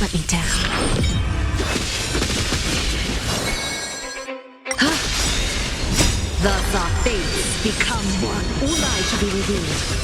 let me down. Thus our fates become one. All lies shall be revealed.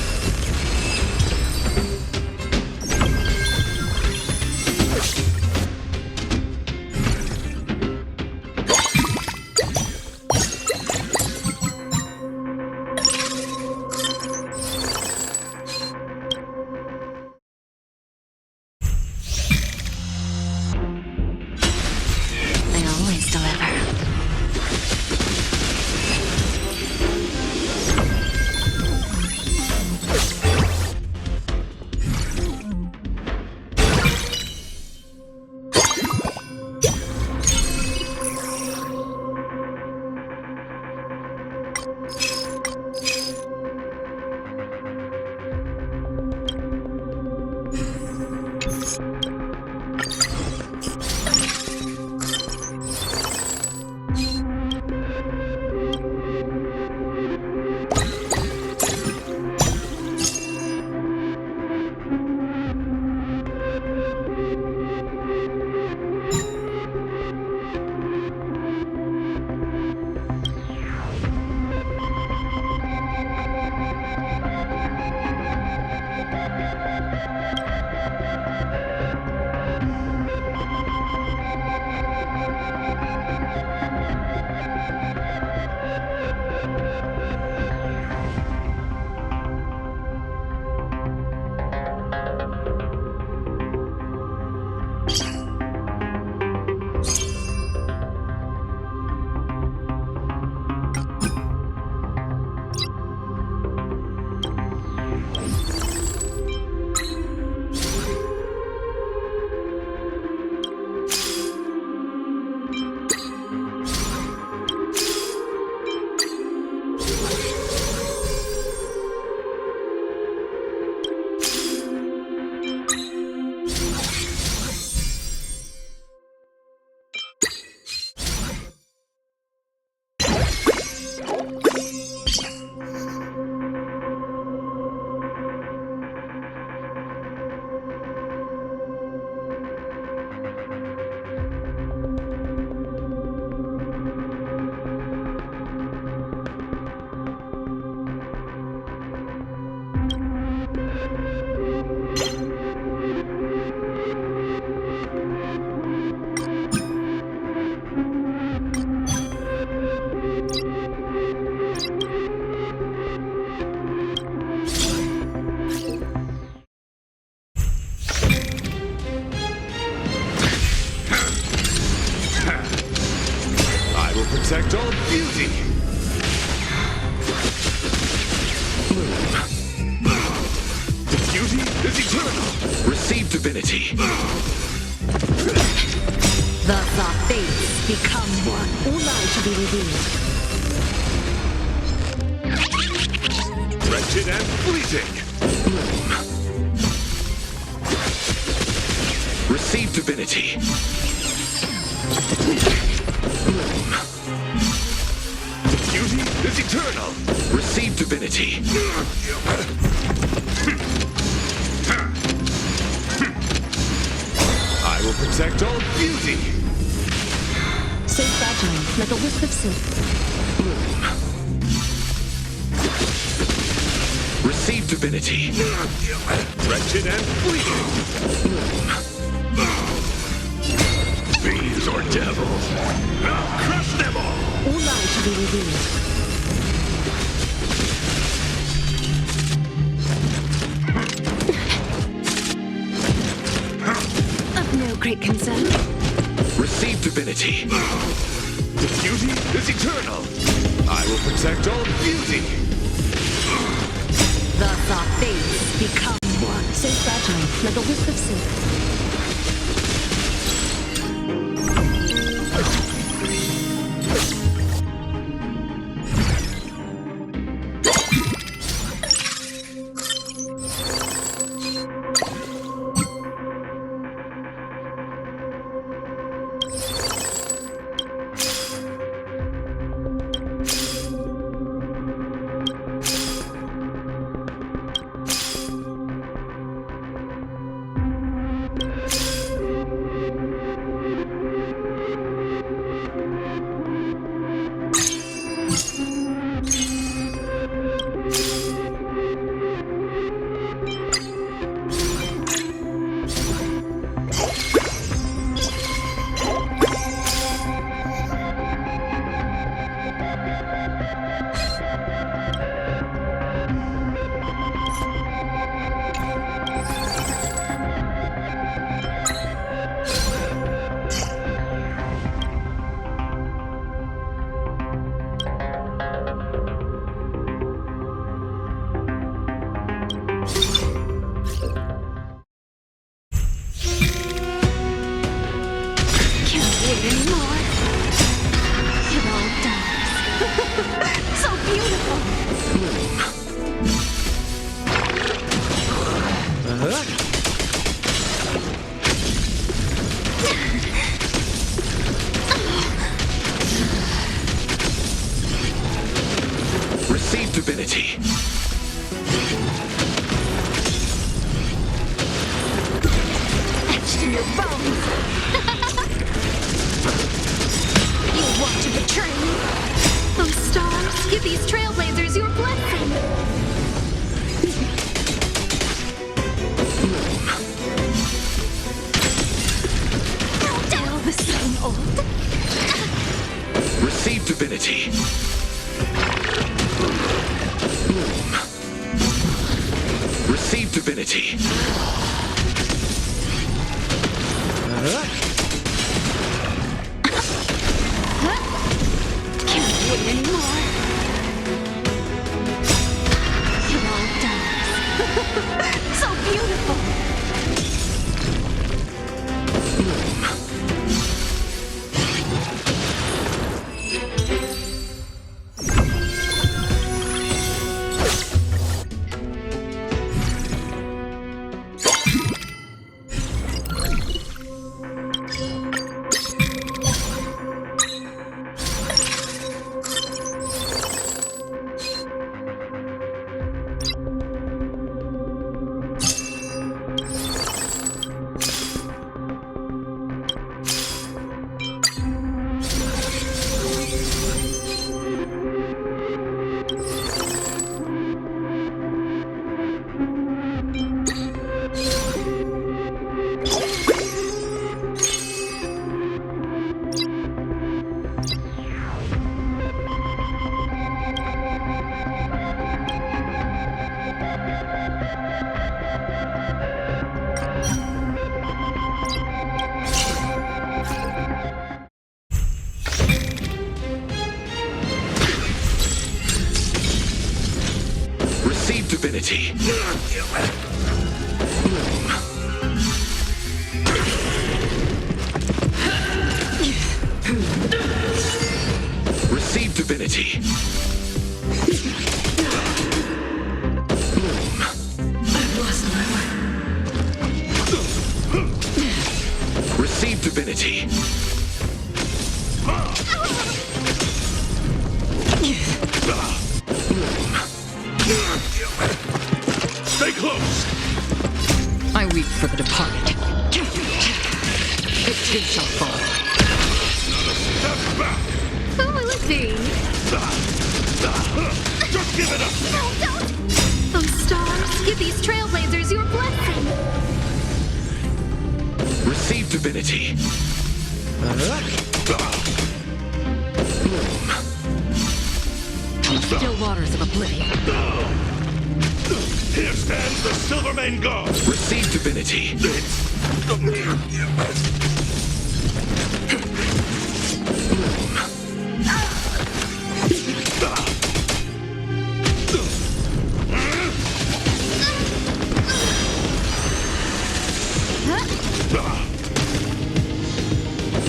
They always deliver. Protect all beauty! Bloom. The beauty is eternal! Receive divinity! Thus our fates become one. All lies shall be revealed. Wretched and fleeting! Bloom. Receive divinity! Bloom. Beauty is eternal! Receive divinity! I will protect all beauty! So fragile, like a wisp of silk. Bloom. Receive divinity! Wretched and fleeting! Bloom. Fiends or devils! I'll crush them all! All lies shall be revealed. Of no great concern. Receive divinity. The beauty is eternal. I will protect all beauty. Thus our fates become one. So fragile, like a wisp of silk. Receive divinity. Etched in your bones. You want to betray me? Oh, stars, give these trailblazers your blessing. Still the same old. Receive divinity. Receive divinity. Can't wait anymore. It all dies. So beautiful. Receive divinity. Receive divinity. Receive divinity. Stay close. I weep for the departed. It too shall fall. Step back. Who will it be? Just give it up. No, don't! Oh, stars, give these trailblazers your blessing. Receive divinity. Still waters of oblivion. Here stands the Silvermane God. Receive divinity.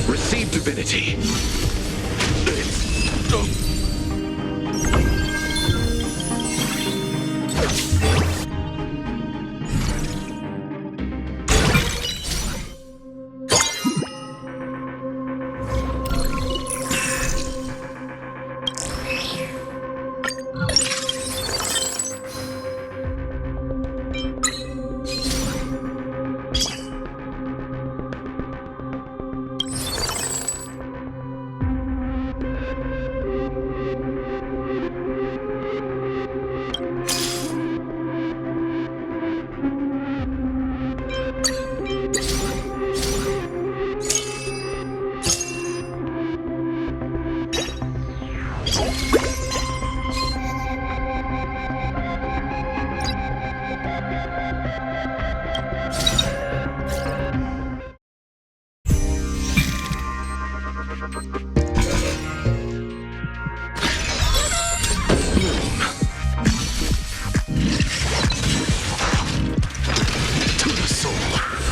Receive divinity.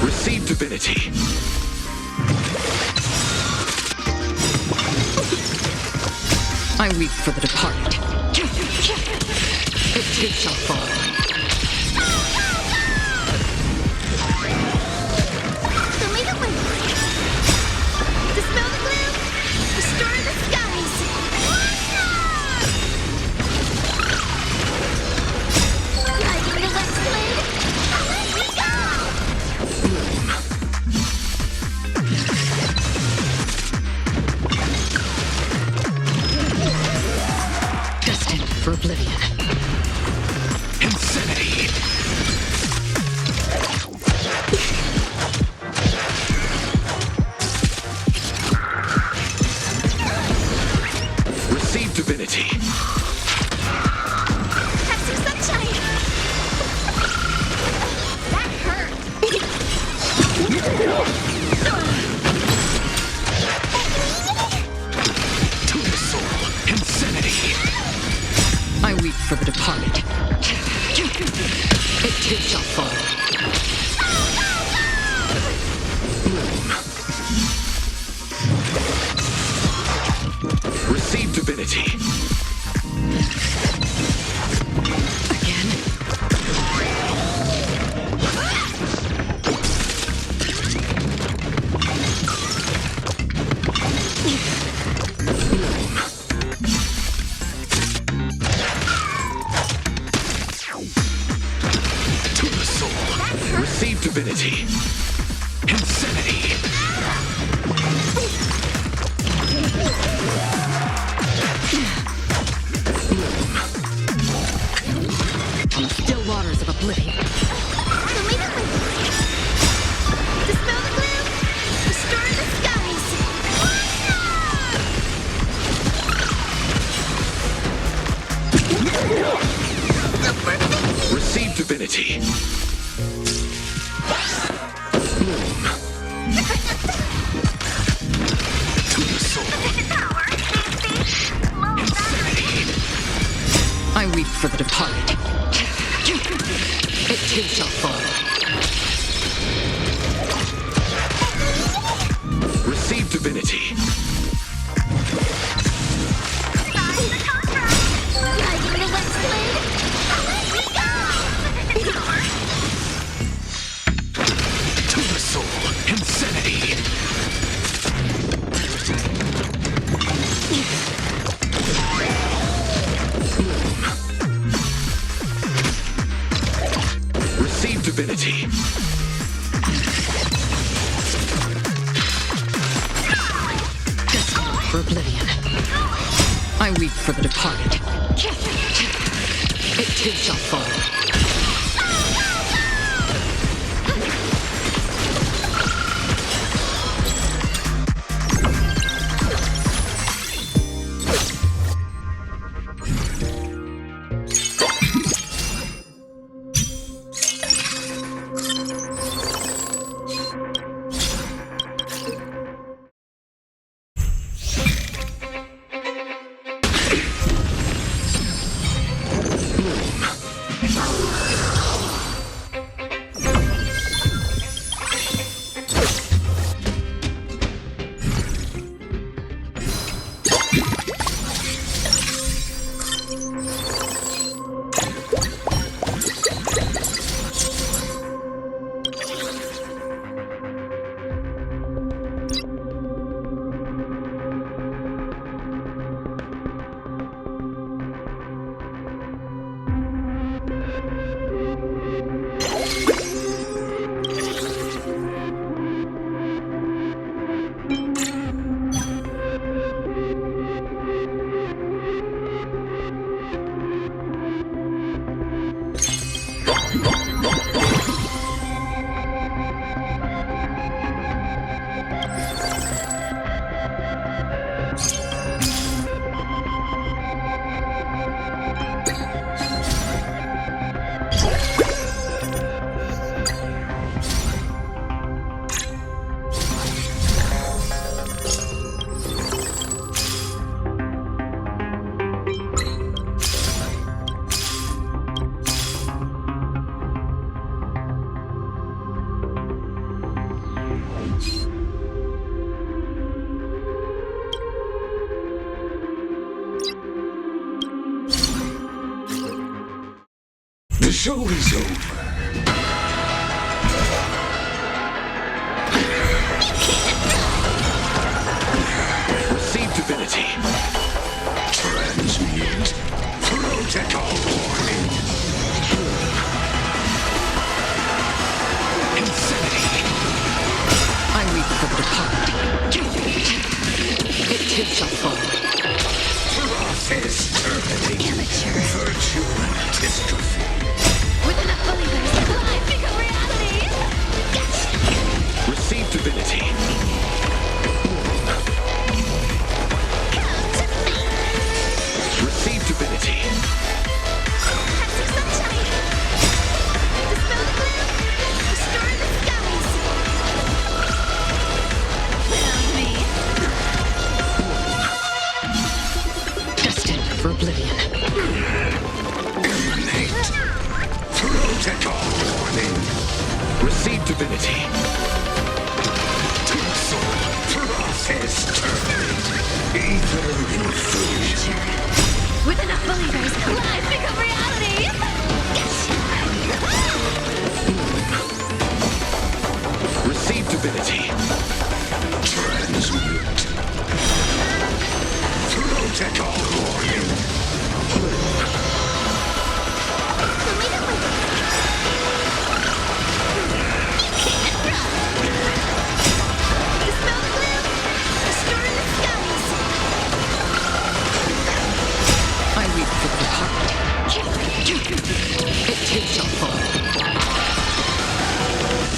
Receive divinity. I weep for the departed. It too shall fall. shall fall. Receive divinity. Again? To the soul. Receive divinity. Insanity. Still waters of oblivion. Dispel the gloom! Restore the skies! The perfect Receive divinity. To the soul. power! Insanity. I weep for the departed. It too shall fall. Receive divinity. Riding the west blade! Away we go! To the soul. Insanity. Receive divinity. Destined for oblivion. I weep for the departed. It too shall fall. The show is over. Receive divinity. Transmute. Protocol warning. Insanity. I weep for the departed. It too shall fall. Process terminating. Virtue and dystrophy. With enough believers, life become reality! Receive divinity. Come to me! Receive divinity. Have some sunshine! Dispel the gloom! Restore the skies! Found me! Receive divinity. Process terminate. Eternal fusion. With enough believers, life become reality! Receive divinity. Transmute. Protocol warning. Dispel the gloom! Restore the skies! I weep for the departed. It too shall fall.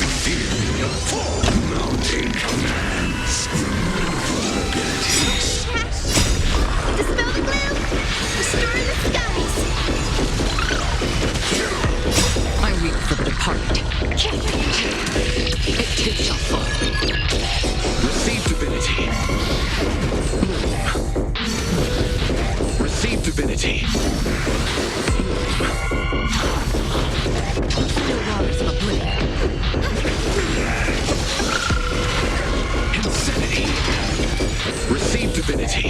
Ethereal form. Mounting commands. Abilities. Dispel the gloom! Restore the skies! I weep for the departed. It too shall fall. Receive divinity. Receive divinity. Still waters of oblivion. Insanity. Receive divinity.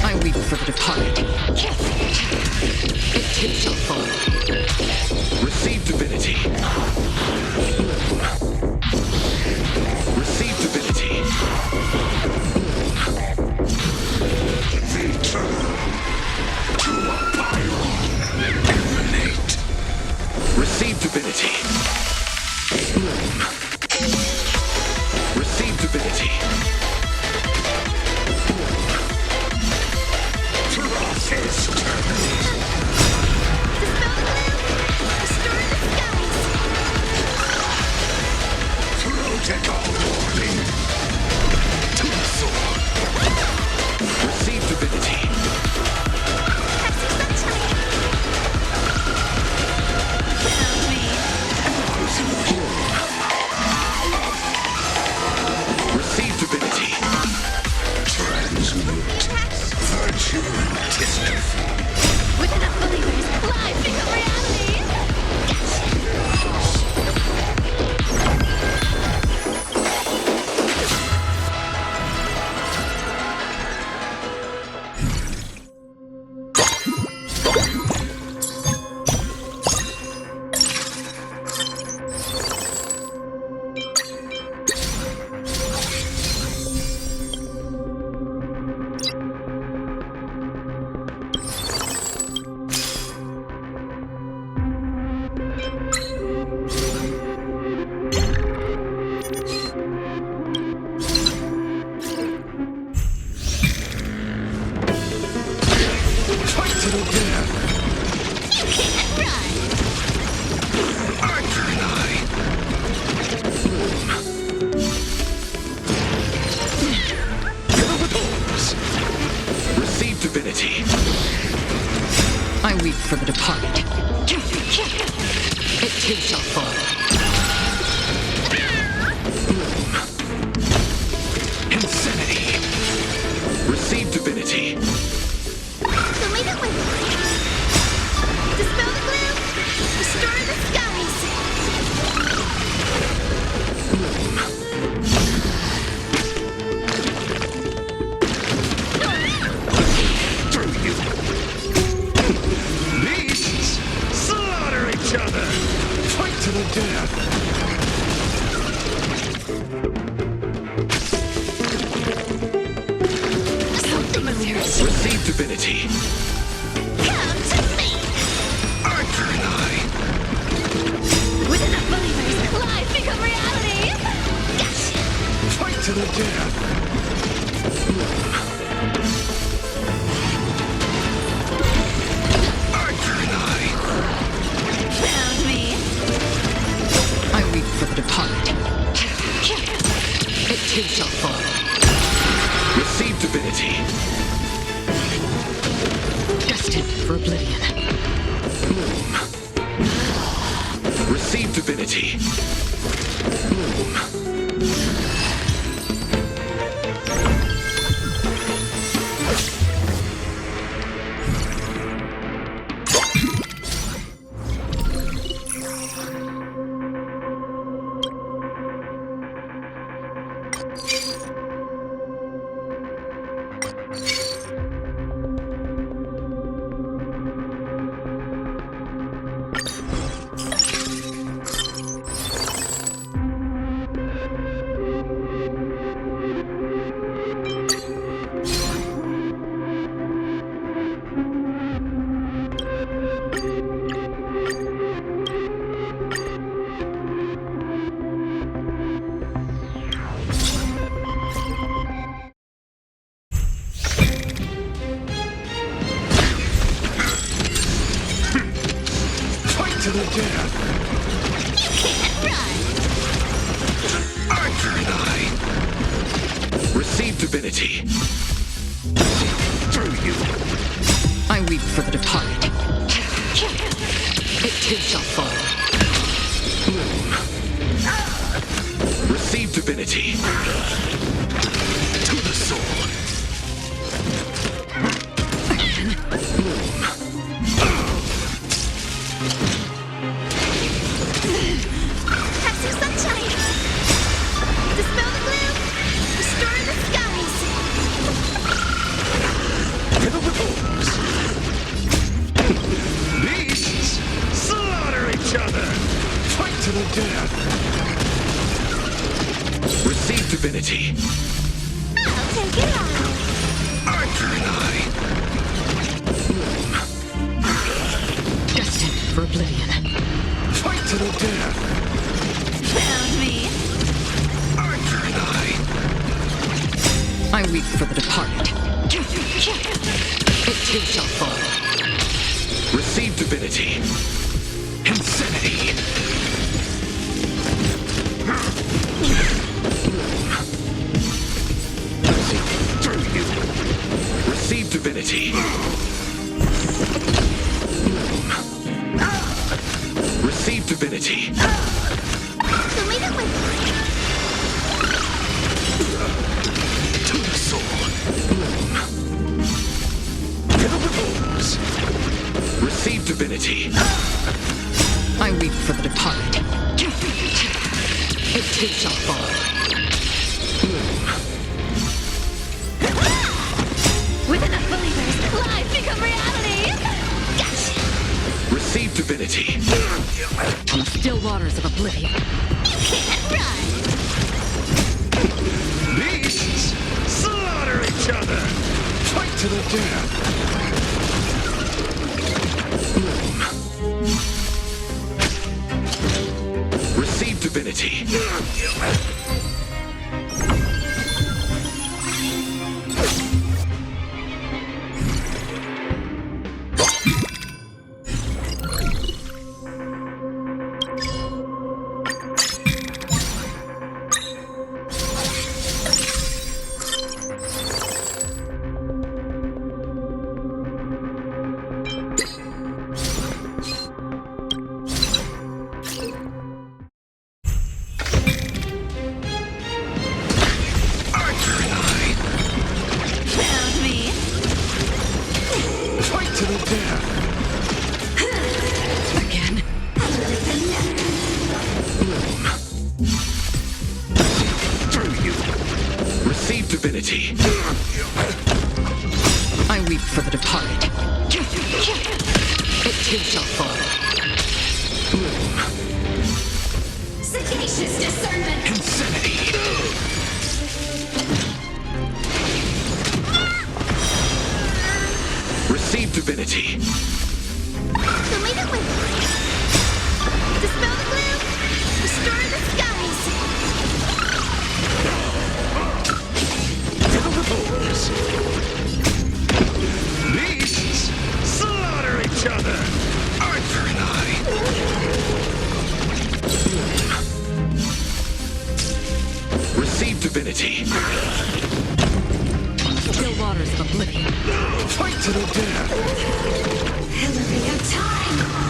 I weep for the departed. It too shall fall. Receive divinity. Receive divinity. Return to a pylon. Emanate. Receive divinity. Receive divinity. Process terminate. Dispel the gloom! Restore the skies! Protocol warning. To the sword. Receive divinity. Casting sunshine! Found me! Receive divinity. Transmute. Virtue and dystrophy. With enough believers, life become reality! Fight to the death. You can't run! Arthur and I. Receive divinity. I weep for the departed. It too shall fall. Insanity. Receive divinity. Fill me the wind! Dispel the gloom! Restore the skies! Through you. Beasts. Slaughter each other. Fight to the death. Something serious! Receive divinity. Come to me! Arthur and I. With enough believers, life become reality! Fight to the death. Arthur and I. Found me! I weep for the departed. It too shall fall. Receive divinity. Destined for oblivion. Receive divinity. death. Archer and I. Receive divinity. Through you. I weep for the departed. It too shall fall. Receive divinity. To the soul. Have some sunshine. Dispel the gloom. Restore the skies. Beasts, slaughter each other. Fight to the death. Receive divinity. I'll take it on. Archer and I. Destined for oblivion. Fight to the death. Found me. Archer and I weep for the departed. It too shall fall. Receive divinity. Insanity. Through you. Receive divinity. Receive divinity. Who made it with To the soul. Receive divinity. I weep for the departed. It too shall fall. With enough believers, lies become reality. Gotcha. Receive divinity. From the still waters of oblivion. You can't run. Beasts, slaughter each other. Fight to the death. Receive divinity. Archer and I. Found me. Fight to the death. Again. Through you. Receive divinity. I weep for the departed. It too shall fall. Sagacious discernment. Insanity. Receive divinity. Who made it with Dispel the gloom. Restore the skies. Beasts, slaughter each other. Archer and I. Receive divinity. From the still waters of oblivion. Fight to the death. Hillary of time.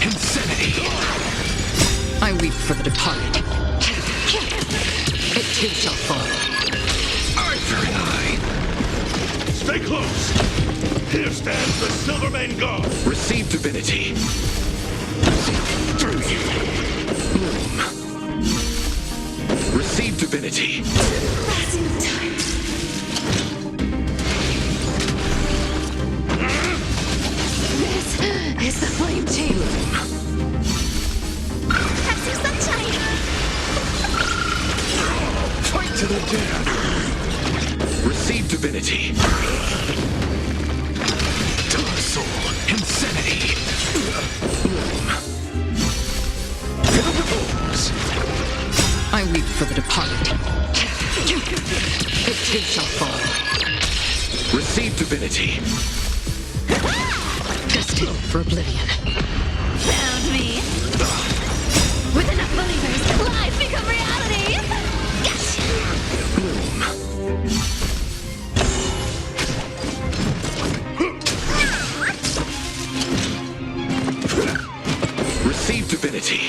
Insanity. I weep for the departed. It too shall fall. Archer and I. Stay close. Here stands the Silvermane God. Receive divinity. Through you. Receive divinity. Passing of time. This is the flame chamber. Have some sunshine. Fight to the death. Receive divinity. To the soul. Insanity. I weep for the departed. It too shall fall. Receive divinity. Doomed for oblivion. Found me. With enough believers, lies become reality. Gotcha. Receive divinity.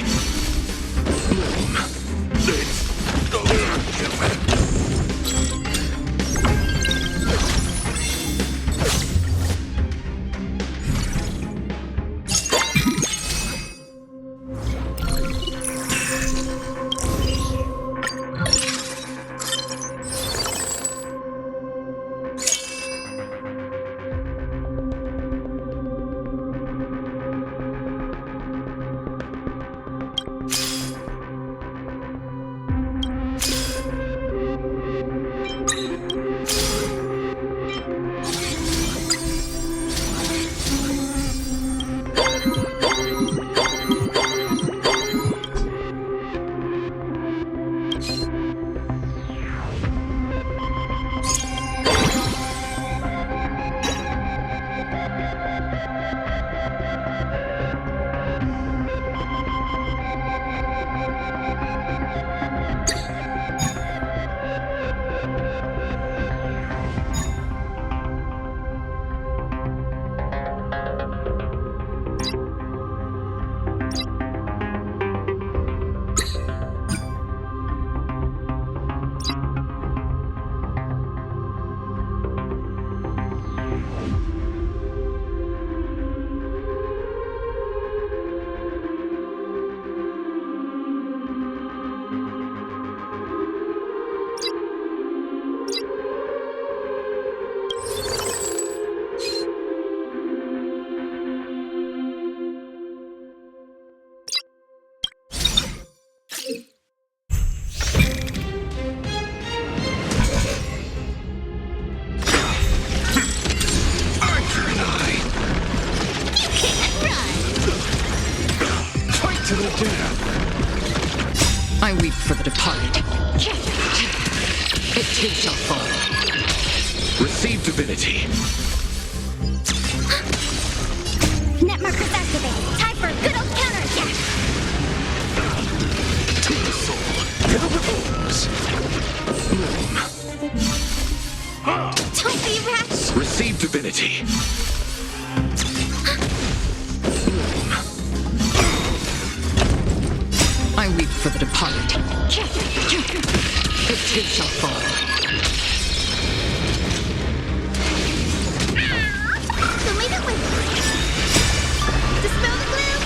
To the death. I weep for the departed. It too shall fall. Receive divinity. Net markers activated. Time for a good old counterattack. To the soul. Fill the bones. Don't be rash. Receive divinity. I weep for the departed. It too shall fall. The leader wins. Dispel the gloom.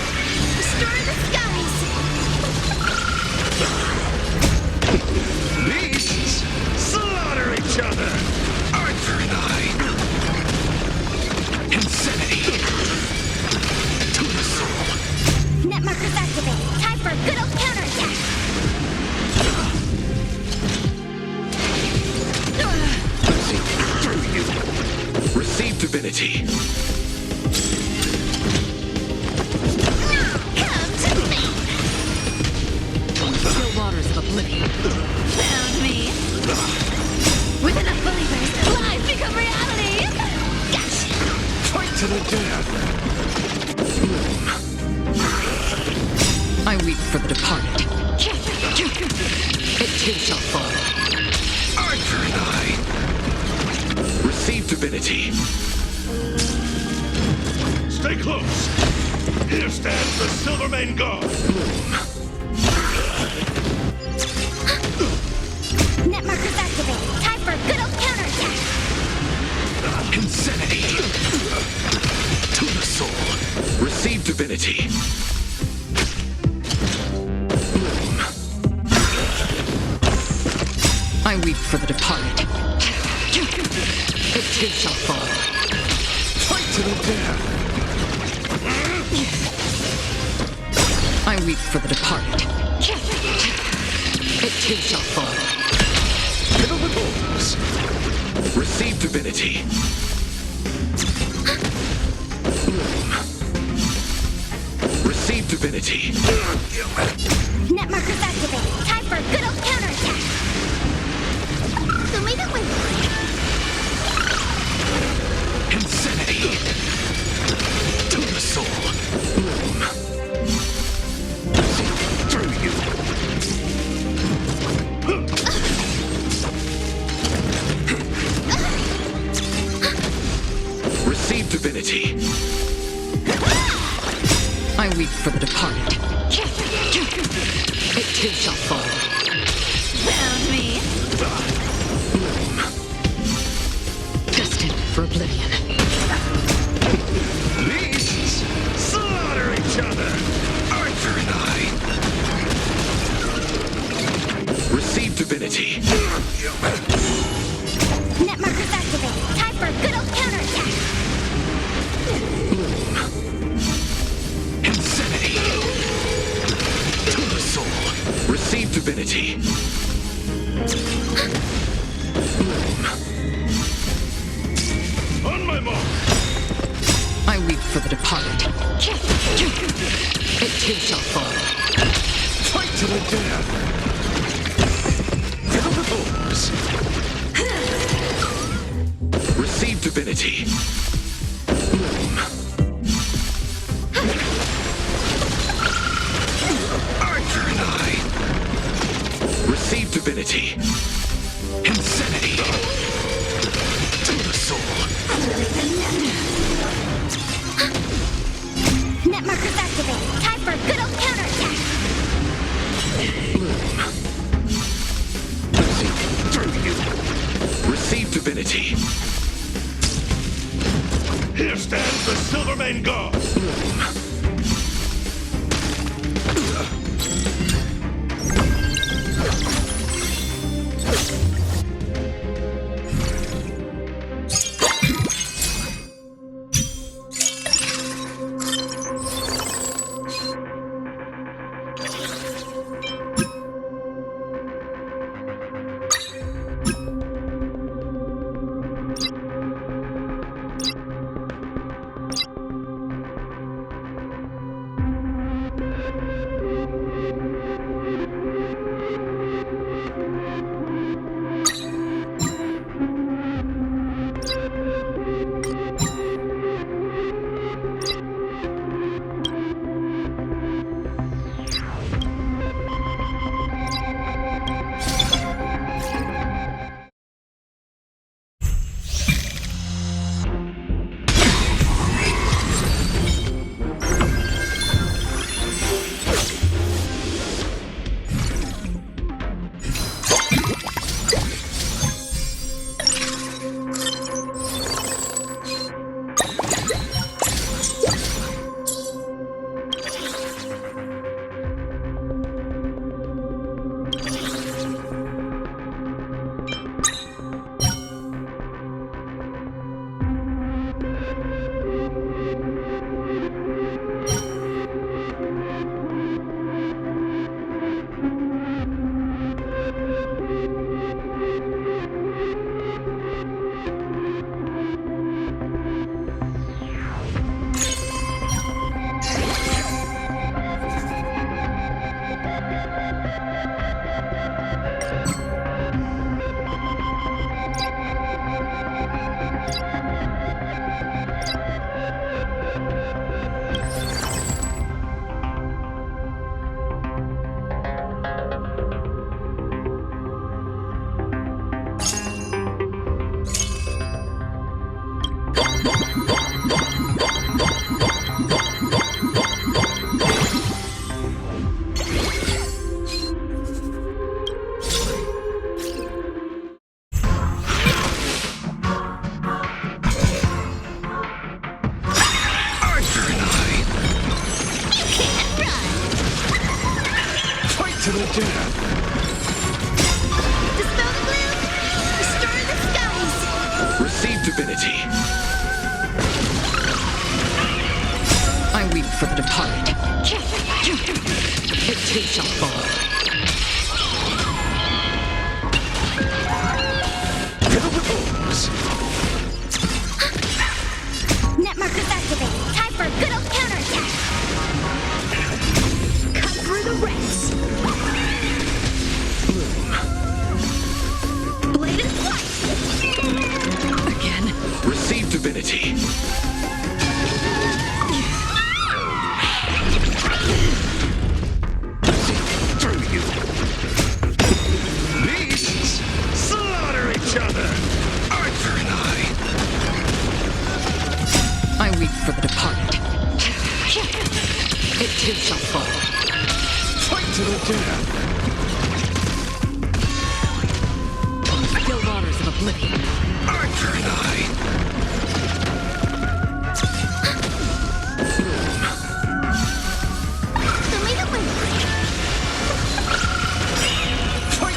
Restore the skies. Beasts slaughter each other. Arthur and I. Insanity. To the soul. Net markers activated. Time for a good old counterattack. Receive divinity. Come to me. Still waters of oblivion. Found me. With enough believers, lies become reality. Gotcha. Fight to the death. I weep for the departed. It too shall fall. Arthur and I. Receive divinity. Stay close. Here stands the Silvermane Guard. Net markers activated. Time for a good old counterattack. Insanity. To the soul. Receive divinity. I weep for the departed. It too shall fall. Fight to the death. I weep for the departed. It too shall fall. Fill the bones. Receive divinity. Receive divinity. Net markers activated. Time for a good old counterattack. The leader wins. Insanity. To the Receive divinity. Net markers activated. Time for a good old counterattack. Insanity. To the soul. Receive divinity. On my mark. I weep for the departed. It too shall fall. Fight to the death. Fill the foes. Receive divinity. Archer and I. Receive divinity. Insanity. To the soul. Net markers activated. Time for a good old counterattack. Receive divinity. Here stands the Silvermane God. To the death. Dispel the gloom. Destroy the skies. Receive divinity. I weep for the departed. It too shall fall. Fill the foes. Net markers activated. Time for a good old counterattack. Cut through the ranks. Blade and flight. Again. Receive divinity. Through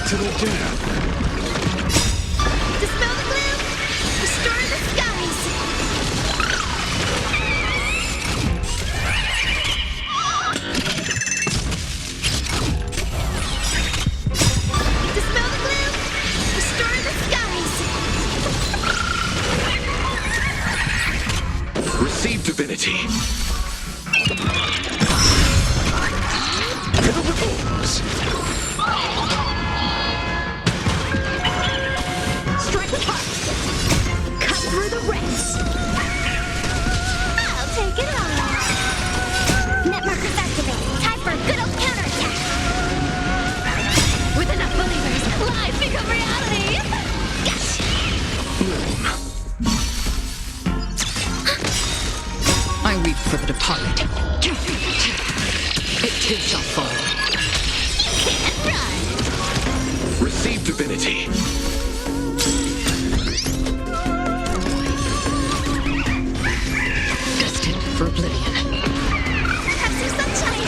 to the death. Dispel the gloom! Restore the skies! Dispel the gloom! Restore the skies! Receive divinity. Fill the holes. Strike with heart! Cut through the ranks! I'll take it on! Net markers activated. Time for a good old counterattack! With enough believers, lies become reality! Yes! I weep for the departed. It too shall fall. Can't run! Receive divinity. Destined for oblivion. Have some sunshine!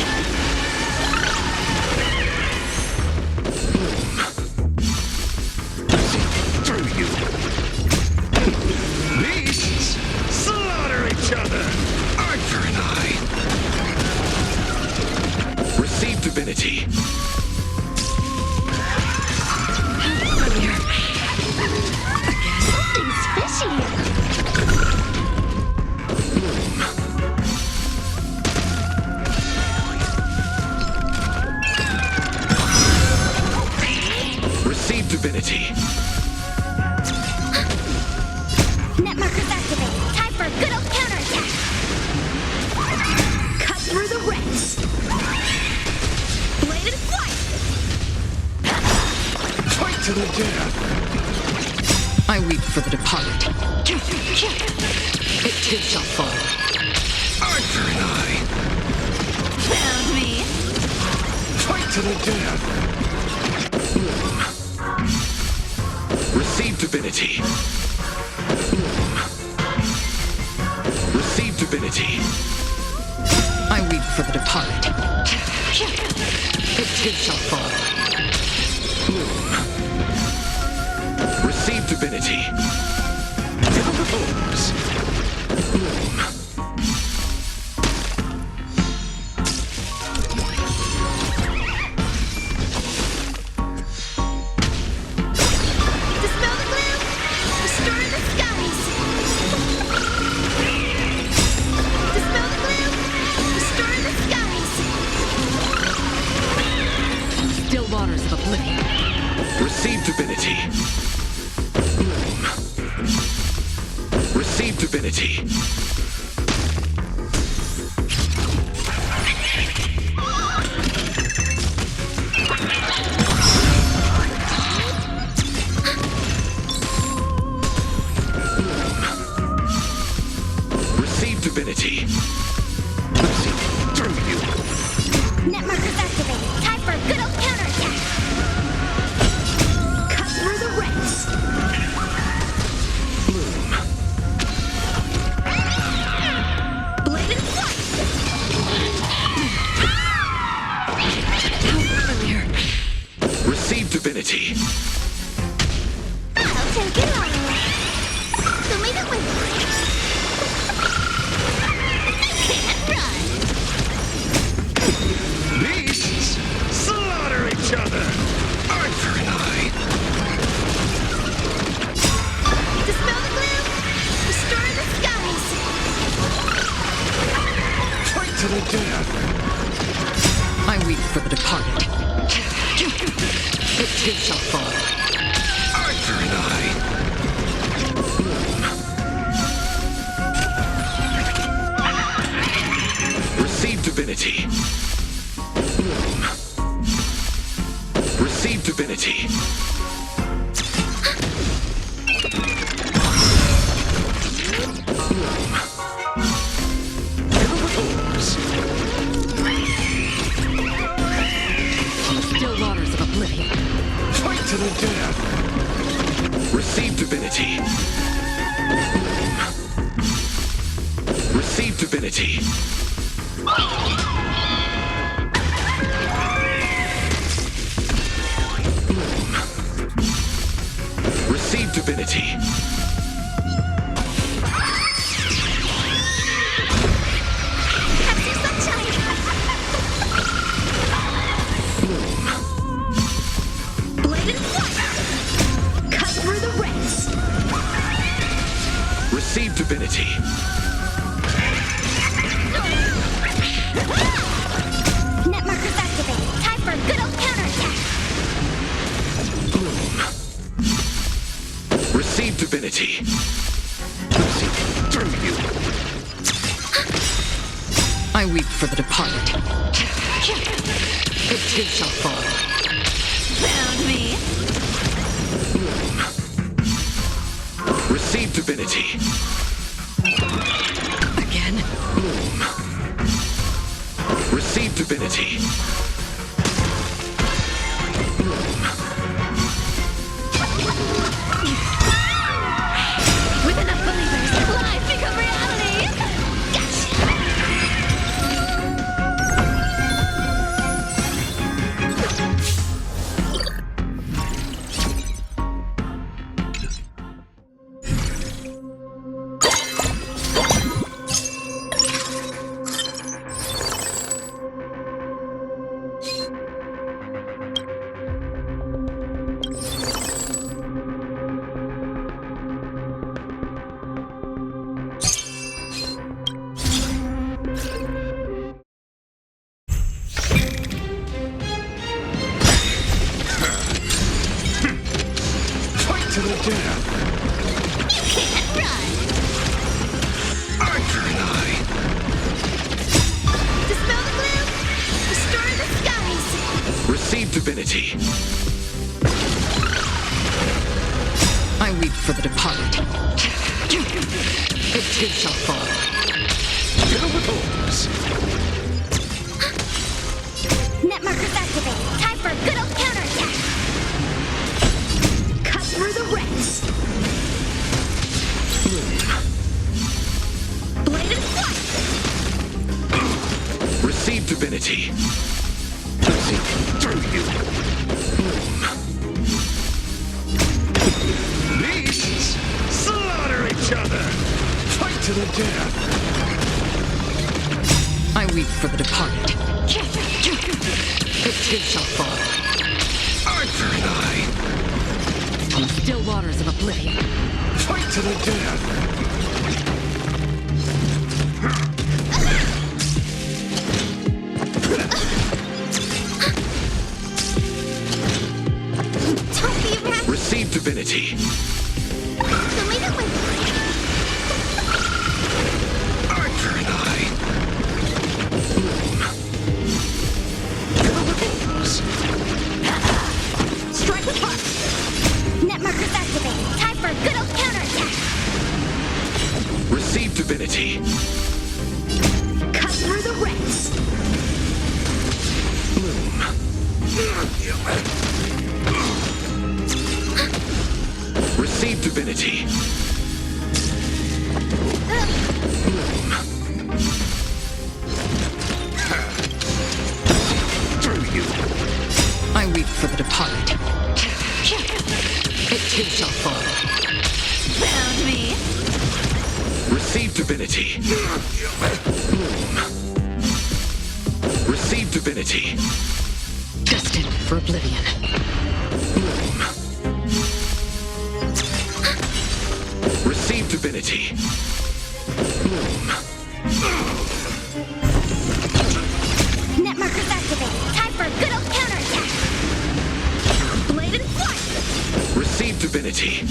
Through you. Beasts slaughter each other. Eye for an eye. Receive divinity. Something's fishy! Receive divinity. Net markers activated. Time for a good old counterattack! Cut through the ranks! Bladed flight! Fight to the death. I weep for the departed. It too shall fall. Eye for an eye. Found me! Fight to the death. Receive divinity. Receive divinity. I weep for the departed. It too shall fall. Receive divinity. Fill the holes. Dispel the gloom! Restore the skies! Dispel the gloom! Restore the skies! Still waters of oblivion. Receive divinity. Receive divinity. Receive divinity. Through you. Net markers activated. Time for a good old counterattack! Cut through the ranks! Bladed flight! Receive divinity. I'll take it on! Show me the way! Can't run! Beasts slaughter each other. Eye for an eye. Dispel the gloom! Restore the skies! Fight to the death. I weep for the departed. It too shall fall. Eye for an eye. Receive divinity. Receive divinity. Fill the holes. Still waters of oblivion. Fight to the death. Receive divinity. Receive divinity. Receive divinity. Have some sunshine. Blade and flight. Cut through the rents. Receive divinity. Net markers activated. Time for a good old counterattack. Receive divinity. Through you. I weep for the departed. It too shall fall. Found me. Receive divinity. Again? Receive divinity. With enough believers, life become reality. Gotcha. Fight to the death. Can't run. Archer and I. Dispel the gloom. Restore the skies. Receive divinity. I weep for the departed. It too shall fall. Fill with orbs. Net markers activated. Time for a good old counterattack. Cut through the rents. Blade and flight. Receive divinity. Through you. Beasts slaughter each other. Fight to the death. I weep for the departed. It too shall fall. Archer and I. From the still waters of oblivion. Fight to the death. Don't be wrapped. Receive divinity. Don't leave it with me. Archer and I. Fill with orbs. Strike with heart. Net markers activated. Time for a good old counterattack. Receive divinity. Cut through the rents. Receive divinity. Through you. I weep for the departed. It too shall fall. Found me. Receive divinity. Receive divinity. Destined for oblivion. Receive divinity. Net markers activated. Time for a good old counterattack. Blade and flight. Receive divinity.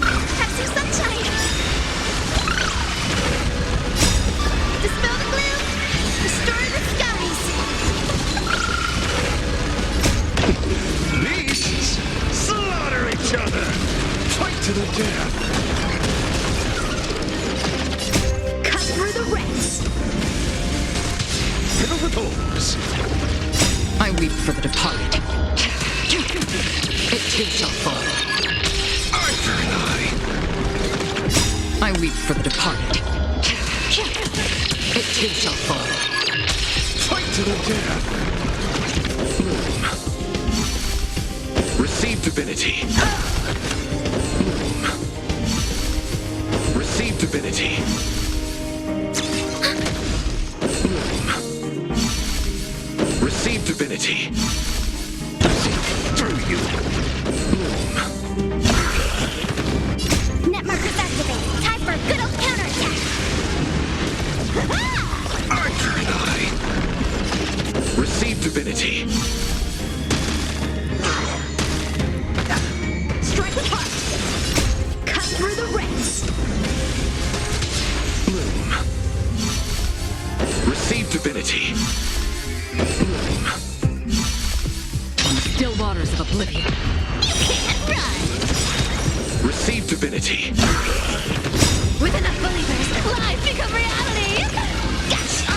Have some sunshine. Dispel the gloom. Restore the skies. Beasts slaughter each other. Fight to the death. Cut through the rents. Fill with orbs. I weep for the departed. It too shall fall. Archer and I weep for the departed. It too shall fall. fight to the death. Receive divinity. Receive divinity. Receive divinity. Through you. Net markers activated. Time for a good old counterattack. Archer and I. Receive divinity. Strike apart. Cut through the ranks. Bloom. Receive divinity. On the still waters of oblivion. Can't run. Receive divinity. With enough believers, lies become reality. Gotcha.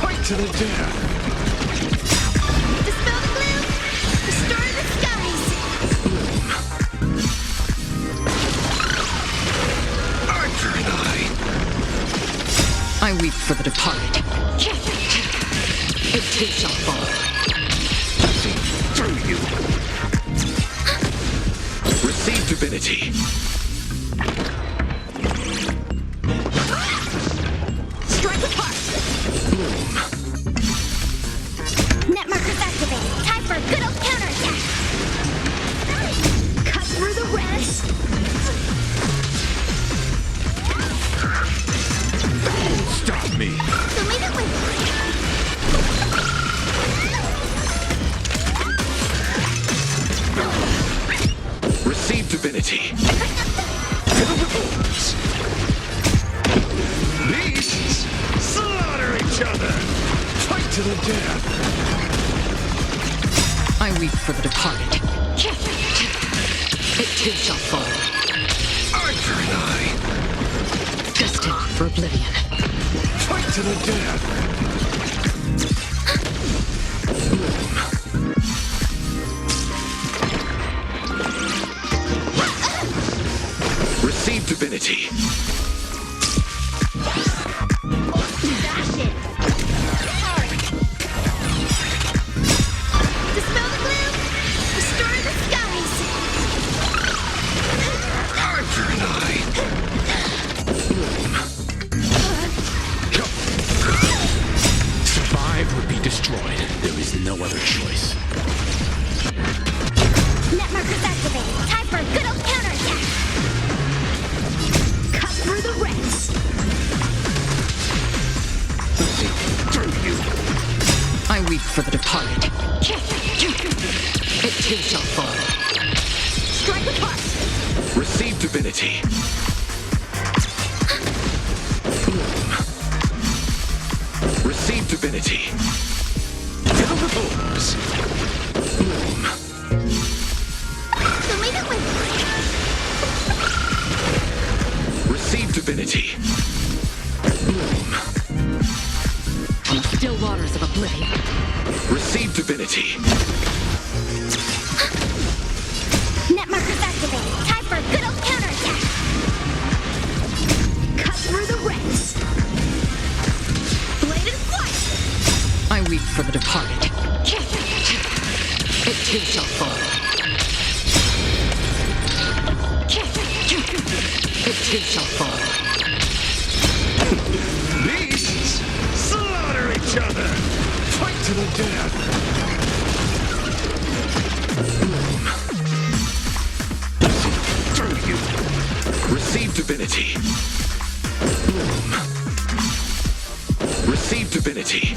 Fight to the death. Dispel the gloom. Restore the skies. Archer and I weep for the departed. It too shall fall. through you. Receive divinity. Strike apart. Net markers activated. Time for a good old counterattack. Cut through the ranks. Stop me. Immediately. Receive divinity. Beasts slaughter each other. Fight to the death. I weep for the departed. It too shall fall. Archer and I. Destined for oblivion. Fight to the death. Receive divinity. Dash it. Dispel the gloom. Restore the skies. Archer and I. Survive or be destroyed. There is no other choice. Net markers activated. Time for a good old counterattack. Cut through the ranks. Through you. I weep for the departed. It too shall fall. Strike apart. Receive divinity. Receive divinity. Fill the orbs. Immediately. Receive divinity. On the still waters of oblivion. Receive divinity. Net markers activated. Time for a good old counterattack. for the departed. It too shall fall. It too shall fall. Beasts, slaughter each other! Fight to the death! Through you. Receive divinity. Receive divinity.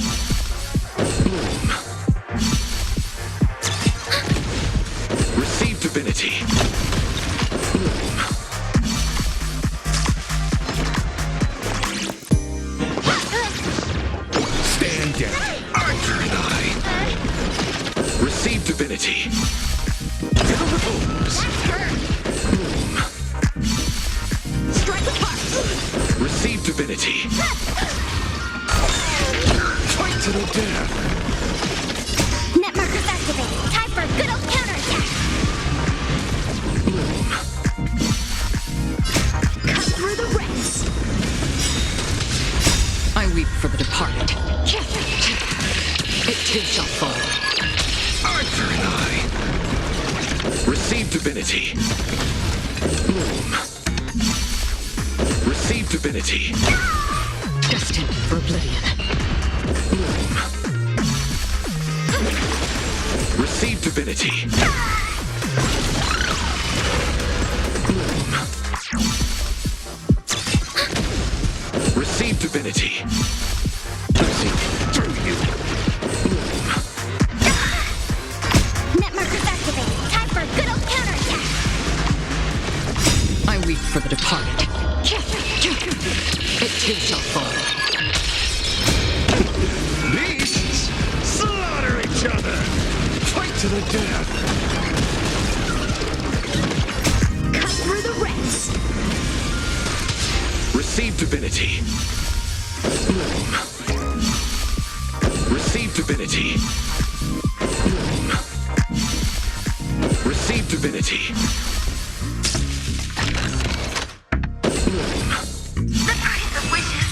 Receive divinity. Stand down. Arthur and I. Receive divinity. Strike apart. Receive divinity. Fight to the death! Net markers activated. Time for a good old counterattack. Cut through the ranks. I weep for the departed. It too shall fall. Arthur and I. Receive divinity. Receive divinity. Destined for oblivion. Receive divinity. Receive divinity. Through you. Net markers activated. Time for a good old counterattack. I weep for the departed. It too shall fall. Beasts, slaughter each other! Fight to the death! Cut through the ranks. Receive divinity. Receive divinity. Receive divinity. The price of wishes.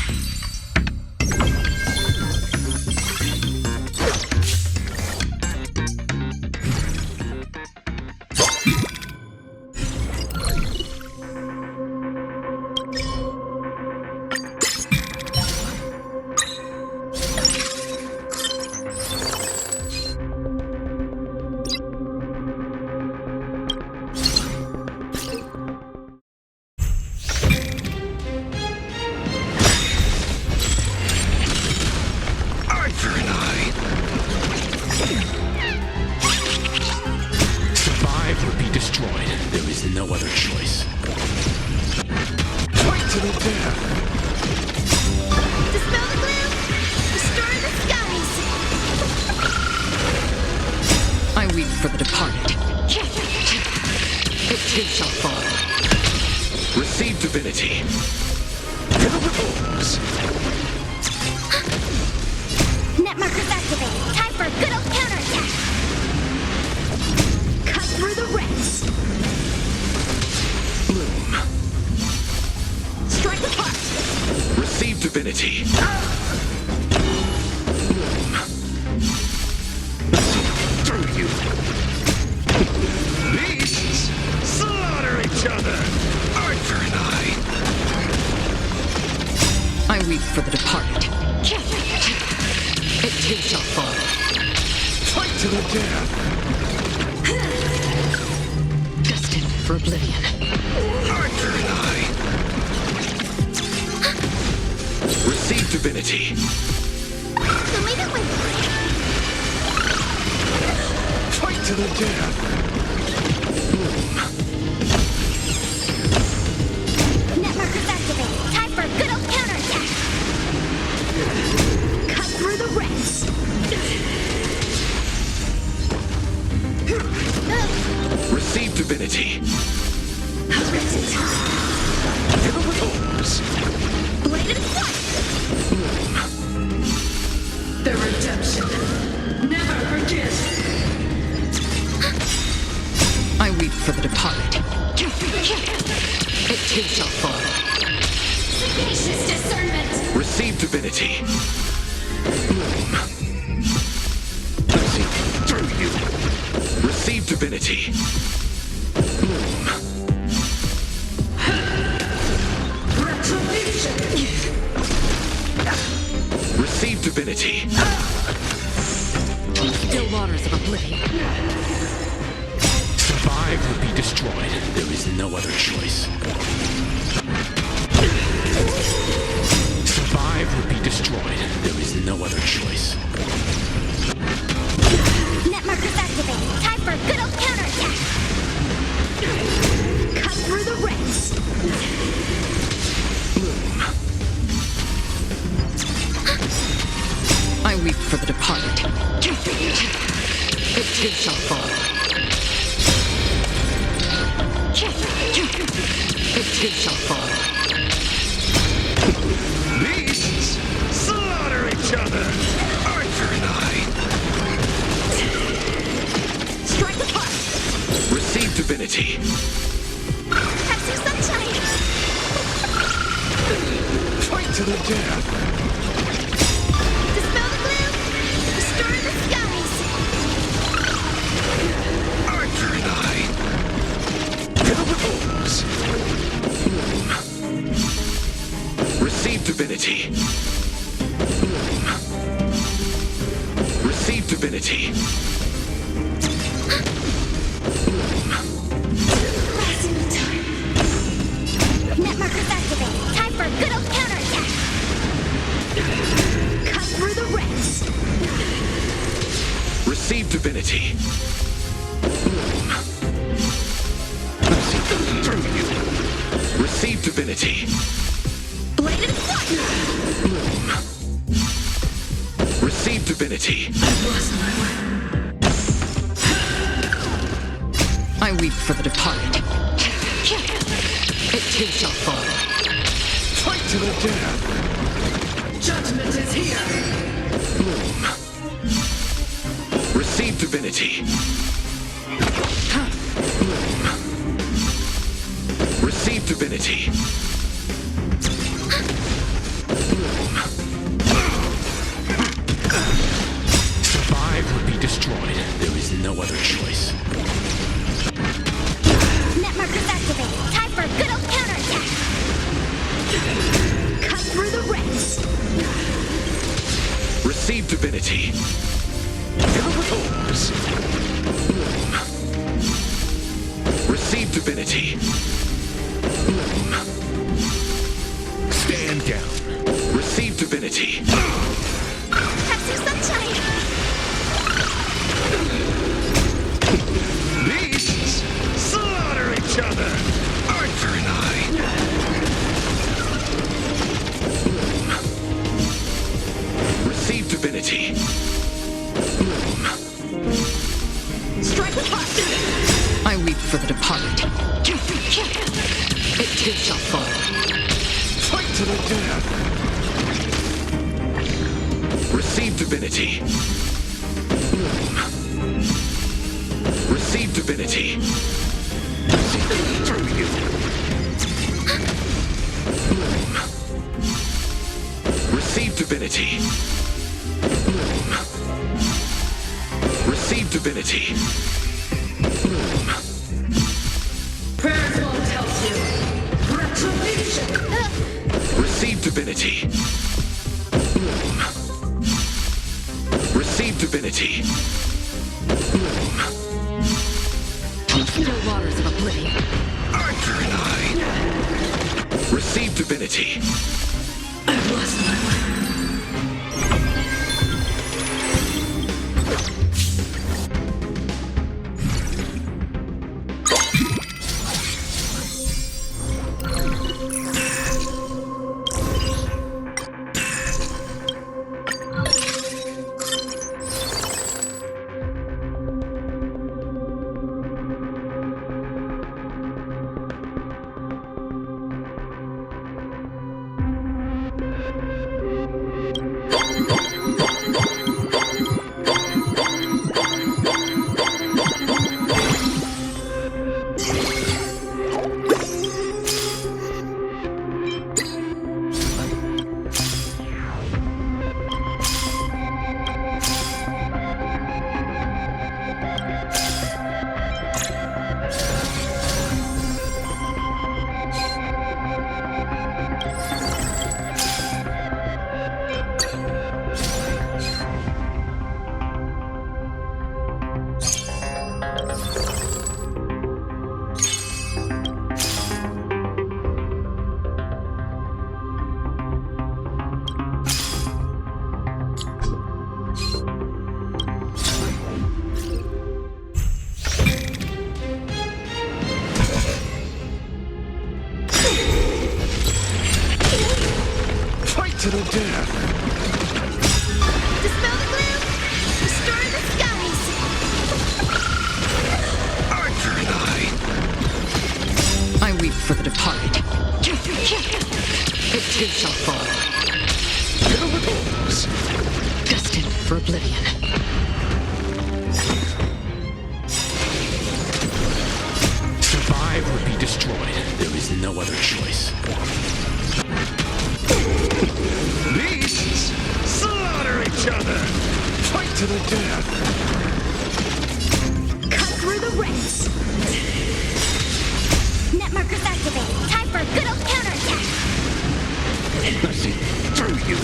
Arthur and I. Survive or be destroyed. There is no other choice. Fight to the death! Dispel the gloom. Restore the skies. I weep for the departed. It too shall fall. Receive divinity. Net markers activated. Time for a good old counterattack. Cut through the ranks. Strike apart. Receive divinity. Through you! Beasts, slaughter each other! Arthur and I weep for the departed. It too shall fall. Fight to the death! Destined for oblivion. Arthur and I. Receive divinity. Leave it with me. Fight to the death! Net markers activated. Time for a good old counterattack. Cut through the ranks. Receive divinity. Blade and flight. The redemption never forgets. I weep for the departed. It too shall fall. Sagacious discernment. Receive divinity. Receive divinity. Receive divinity. Still waters of oblivion. Survive or be destroyed. There is no other choice. Survive or be destroyed. There is no other choice. Net markers activated. Time for a good old counterattack. Cut through the ranks. I weep for the departed. It too shall fall. It too shall fall. Beasts slaughter each other. Arthur and I. Strike apart. Receive divinity. Have some sunshine. Fight to the death. Dispel the gloom. Restore the skies. Arthur and I. Fill with holes. Receive divinity. Receive divinity. Net markers activated. Time for a good old counterattack. Cut through the ranks. Receive divinity. Through you. Receive divinity. Blade and fire. Receive divinity. I weep for the departed. It too shall fall. Fight to the death. Judgment is here. Receive divinity. Receive divinity. Survive or be destroyed. There is no other choice. Net markers activated. Time for a good old counterattack. Cut through the ranks. Receive divinity. Fill with holes. Receive divinity. Stand down. Receive divinity. Have some sunshine. Beasts slaughter each other. Arthur and I. Receive divinity. Strike apart. I weep for the departed. It too shall fall. Fight to the death. Receive divinity. Receive divinity. Through you. Receive divinity. Receive divinity. Prayers won't help you. Retribution. Receive divinity. Receive divinity. Still waters of oblivion. Arthur and I. Receive divinity. I've lost my way. to the death. Dispel the gloom! Restore the skies! Archer and I weep for the departed. It too shall fall, fill with holes. destined for oblivion. Survive or be destroyed. There is no other choice. Beasts slaughter each other. Fight to the death. Cut through the ranks! Net markers activated. Time for a good old counterattack! I see through you.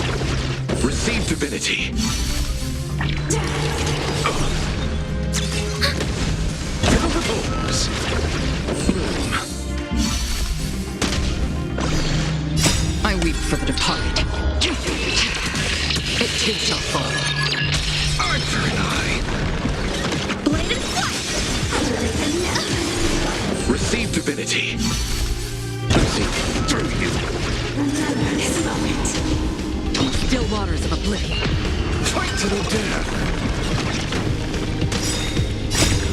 Receive divinity. Fill with holes. I weep for the departed. It too shall fall, Archer and Blade and flight! Receive divinity. I see through you. This moment. still waters of oblivion. fight to the death.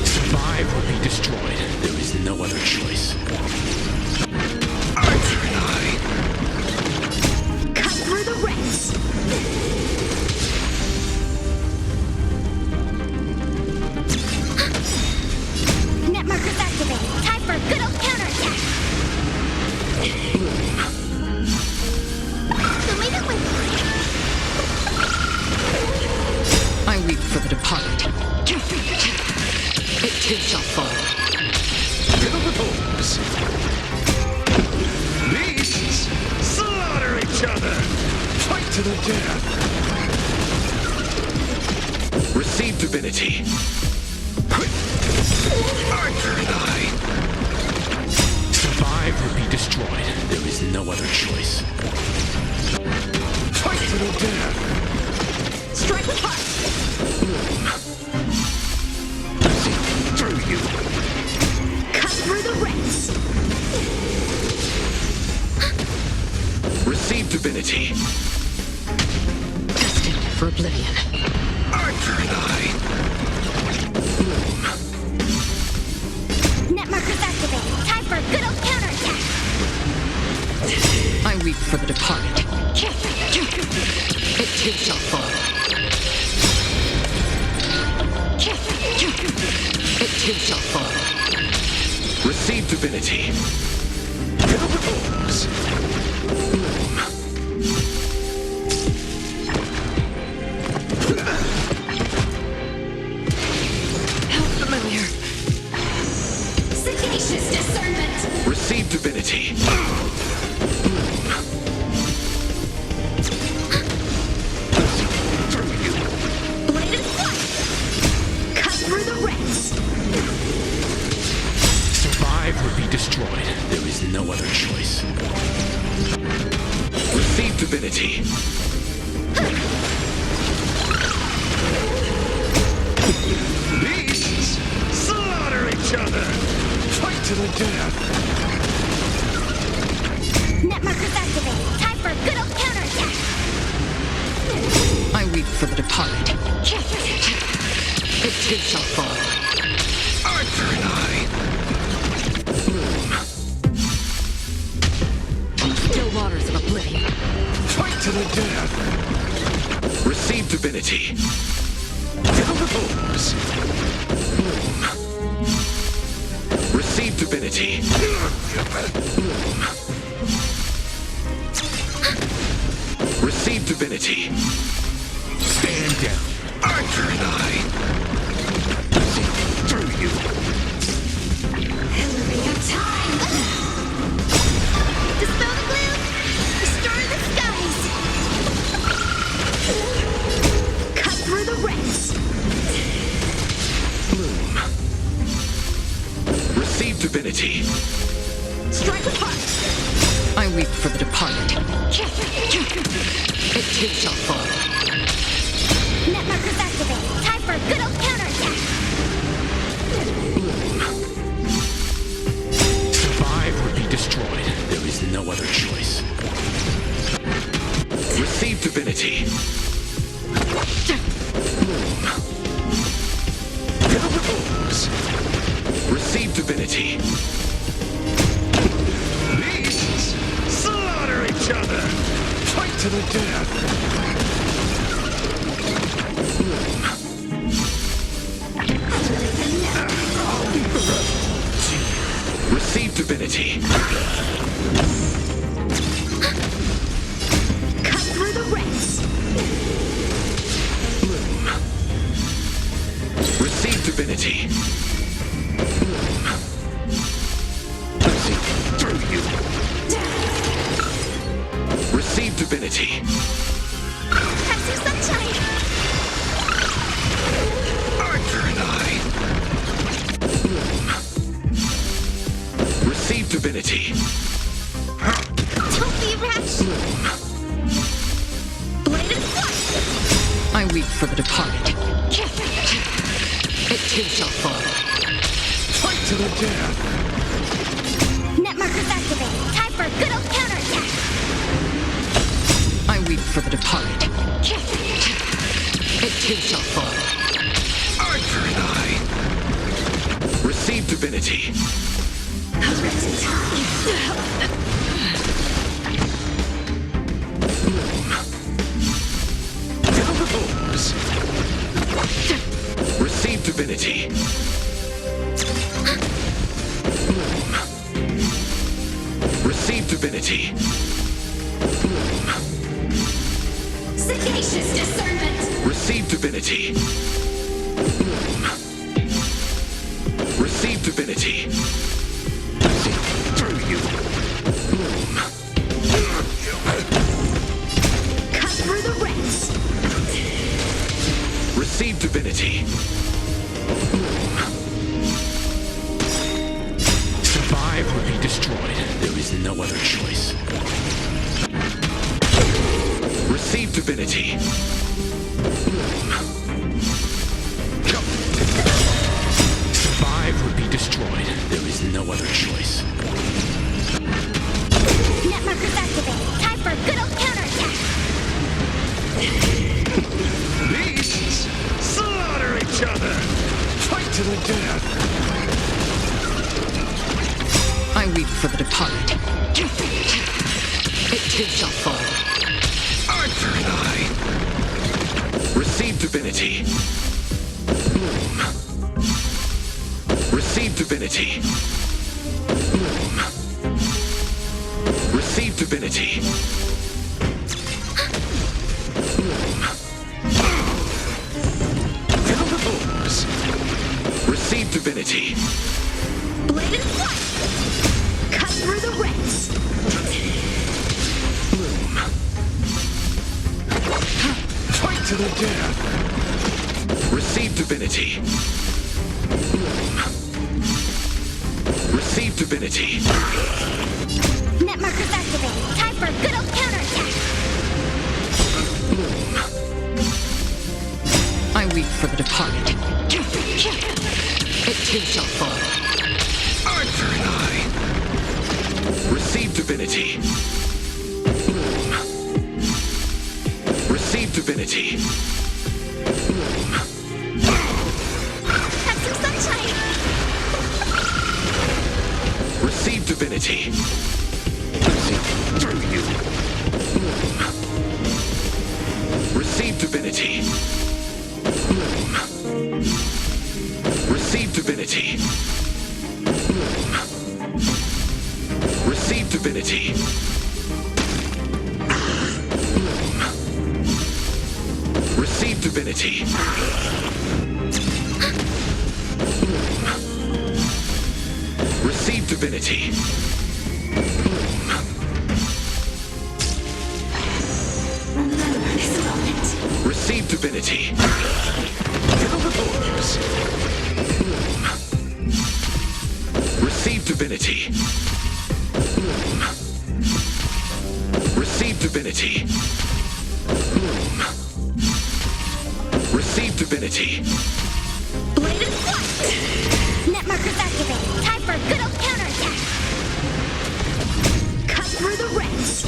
Survive or be destroyed. There is no other choice. Archer and Cut through the ranks! Net markers activated. Time for a good old counterattack! I weep for the departed. It too shall fall, fill with holes. Beasts slaughter each other. Fight to the death. Receive divinity. Archer and Survive or be destroyed. There is no other choice. fight to the death. Strike with heart! Through you. Cut through the ranks! Receive divinity. destined for oblivion. Archer and Net markers activated. Time for a good old counterattack! I weep for the departed. It too shall fall, it too shall fall. Receive divinity. fill with holes. How familiar. Sagacious discernment! Receive divinity. Through you. Blade and flight! Cut through the ranks! Survive or be destroyed. There is no other choice. Receive divinity. Beasts slaughter each other. Fight to the death. Net markers activated. Time for a good old counterattack! I weep for the departed. It too shall fall, Archer and still waters of oblivion. fight to the death. Receive divinity. Fill with holes. Receive divinity. Receive divinity. Stand down. Archer and through you. Hillary of time! Dispel the gloom! Restore the skies! Cut through the ranks! Receive divinity. Strike with heart! I weep for the departed. It too shall fall, Net markers activated. Time for a good old counterattack! Survive or be destroyed. There is no other choice. Receive divinity. Receive divinity. Beasts slaughter each other. Fight to the death. Receive divinity. Cut through the ranks. Receive divinity. Through you. Receive divinity. Have some sunshine. Arthur and I. Receive divinity. Don't be rash. Blade and flight. I weep for the departed. It too shall fall. Fight to the death. Net markers activated. Time for a good old counterattack. I weep for the departed. It too shall fall. Arthur and I. Receive divinity. Receive divinity. Receive divinity. Sagacious discernment. Receive divinity. Receive divinity. Through you. Cut through the ranks. Receive divinity. Survive or be destroyed. There is no other choice. Receive divinity. Survive or be destroyed. There is no other choice. Net markers activated. Time for a good old counterattack. Beasts slaughter each other. Fight to the death. I weep for the departed. It too shall fall. Arthur and I. Receive divinity. Receive divinity. Receive divinity. Feel the bones. Receive divinity. Blade and flight. Cut through the ranks. Fight to the death. Receive divinity. Receive divinity. Net markers activated. Time for a good old counterattack. I weep for the departed. It too shall fall. Arthur and I. Receive divinity. Receive divinity. Have some sunshine. Receive divinity. Through you. Receive divinity. Receive divinity. Receive divinity. Receive divinity. Receive divinity. This moment. Receive divinity. Feel the bones. Receive divinity. Receive divinity. Receive divinity. Blade and flight. Net markers activated. Time for a good old counterattack. Cut through the ranks.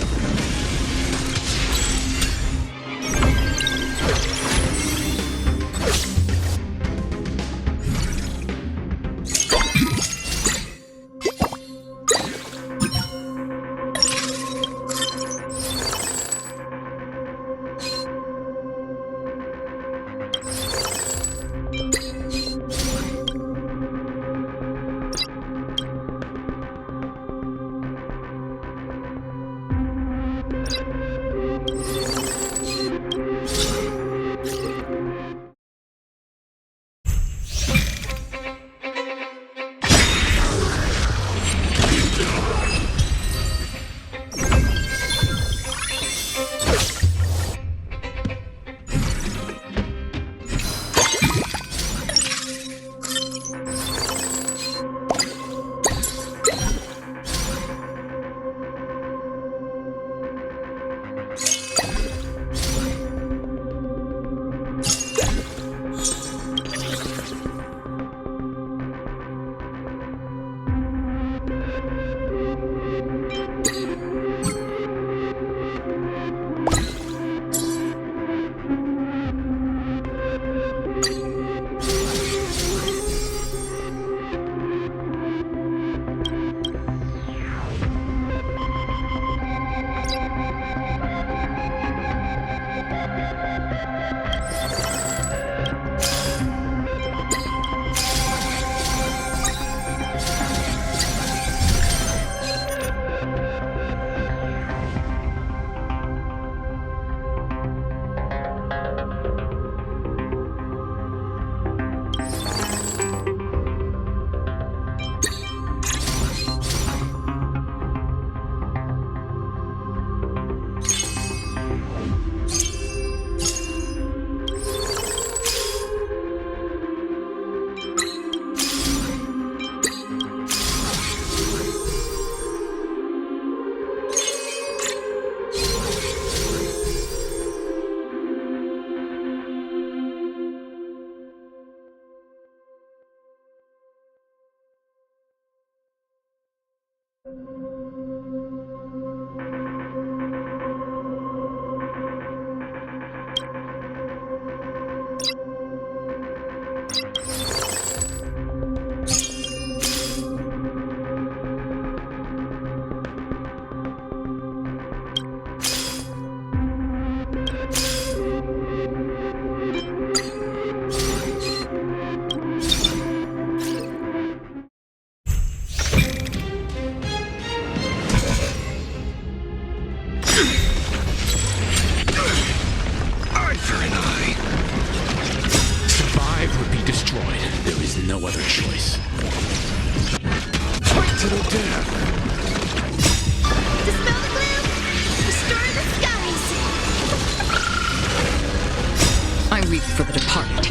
for the departed.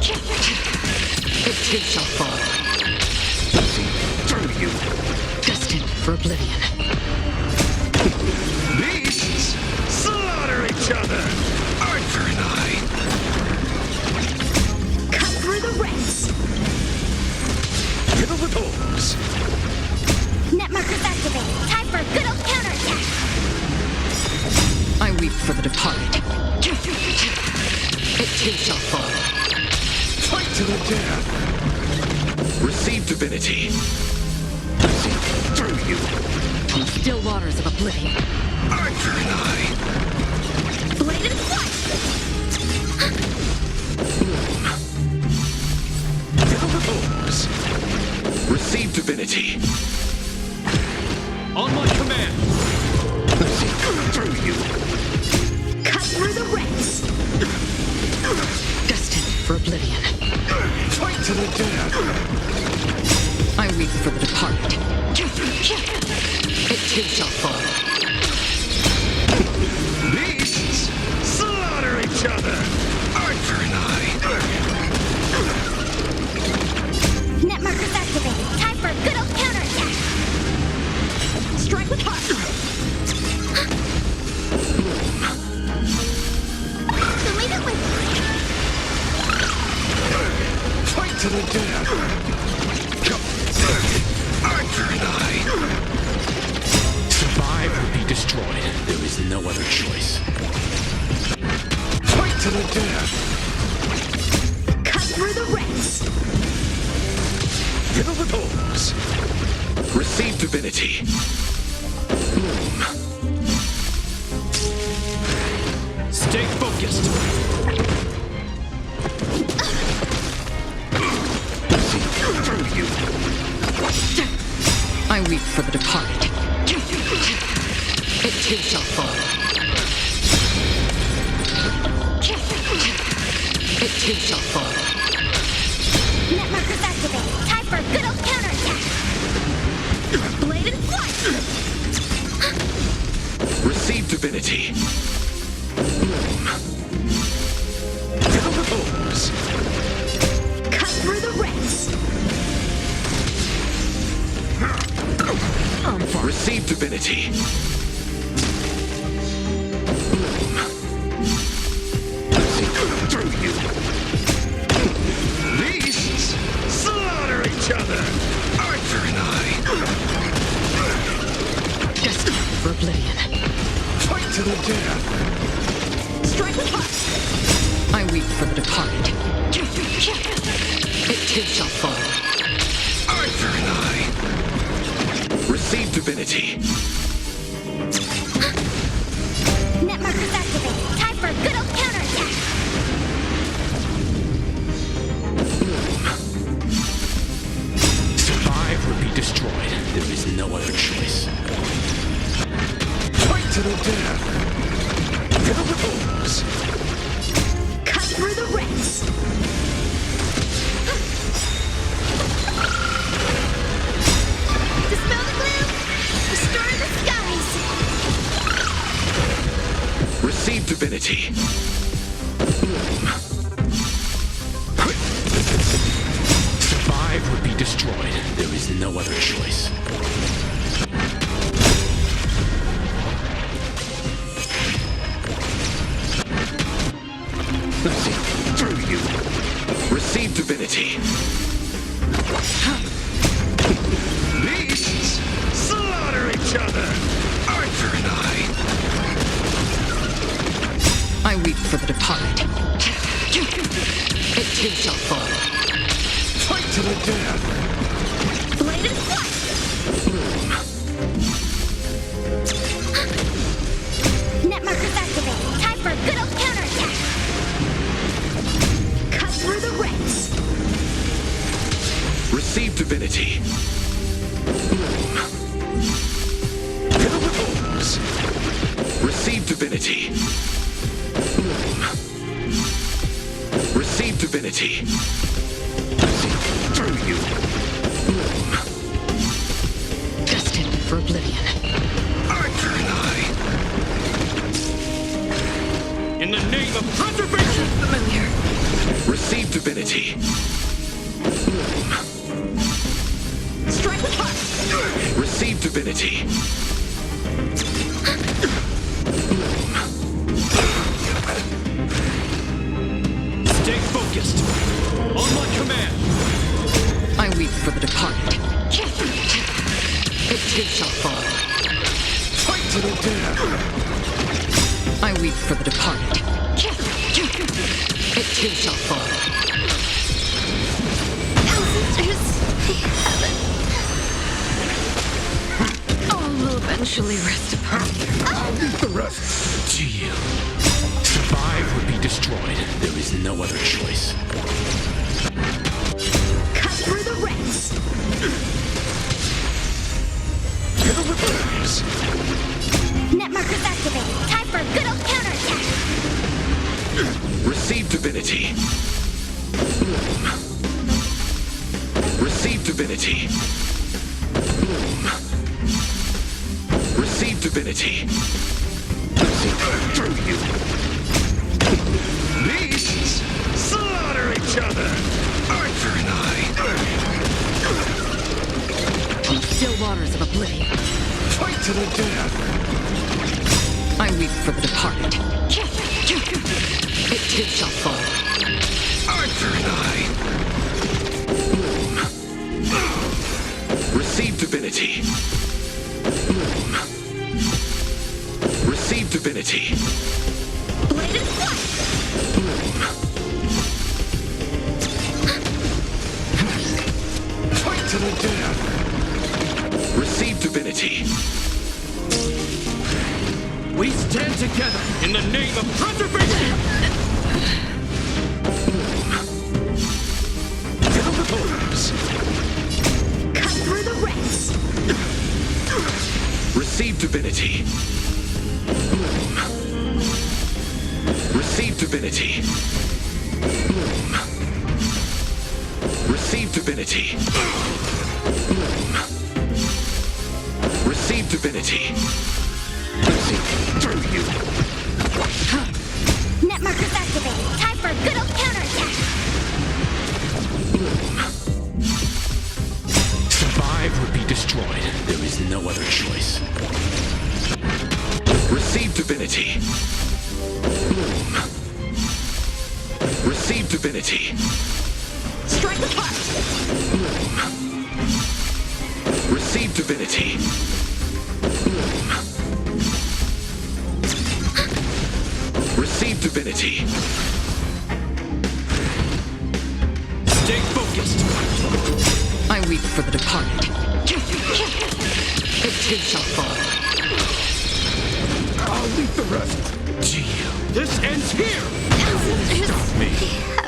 It too shall fall. Through you. Destined for oblivion. Beasts slaughter each other. Eye for an eye. Cut through the rents. Fiddle with holes. Net markers activated. Time for a good old counterattack. I weep for the departed. It too shall fall. Fight to the death. Receive divinity. Through you. From still waters of oblivion. Eye for an eye. Blade and flight. Fiddle with holes. Receive divinity. On my command! Through you. Cut through the rents. Destined for oblivion. Fight to the death. I weep for the departed. It too shall fall. Beasts slaughter each other. Eye for an eye. Net markers activated. Time for a good old counterattack. Strike with heart. Immediately. Fight to the death. Come. Eye for an eye. Survive or be destroyed. There is no other choice. Fight to the death. Cut through the rents. Fiddle with holes. Receive divinity. Stay focused! Through you. I weep for the departed. It too shall fall. It too shall fall. Net markers activated. Time for a good old counterattack. Blade and flight. Receive divinity. Fiddle with holes. Cut through the rents. Receive divinity. Through you. Beasts slaughter each other. Eye for an eye. Destined for oblivion. Fight to the death. Strike with heart. I weep for the departed. It too shall fall. Eye for an eye. Receive divinity. Net markers activated. Time for a good old counterattack. Survive or be destroyed. There is no other choice. Fight to the death. Fiddle with holes. Cut through the rents. Dispel the gloom. Restore the skies. Receive divinity. Survive or be destroyed. There is no other choice. Through you. Receive divinity. Beasts slaughter each other. Eye for an eye. I weep for the departed. It too shall fall. Fight to the death. Blade and flight. Net markers activated. Time for a good old counterattack. Cut through the rents. Receive divinity. Fiddle with holes. Receive divinity. Receive divinity. Through you. Destined for oblivion. Eye for an eye. In the name of preservation! Familiar. divinity. Strike with heart. Receive divinity. Stay focused. On my command. I weep for the departed. It too shall fall. Fight to the death. I weep for the departed. It too shall fall. Ancestors, heaven. All will eventually rest upon you. I'll leave the rest To you. Survive or be destroyed. There is no other choice. Cut through the ranks. to the flames. Net markers activated. Time for a good old counterattack. Receive divinity. Receive divinity. Receive divinity. Through you. Beasts slaughter each other. Eye for an eye. On the still waters of oblivion, Fight to the death. I weep for the departed. It too shall fall. Eye for an eye. Receive divinity. Receive divinity. Blade and flight. Fight to the death. Receive divinity. We stand together in the name of preservation. To the flames. Cut through the ranks. Receive divinity. Receive divinity. Receive divinity. Receive divinity. Through you. Net markers activated. Time for a good old counterattack. Survive or be destroyed. There is no other choice. Receive divinity. Receive divinity. Strike with heart. Receive divinity. Receive divinity. Stay focused. I weep for the departed. It too shall fall. I'll leave the rest To you. This ends here! Ancestors, Me.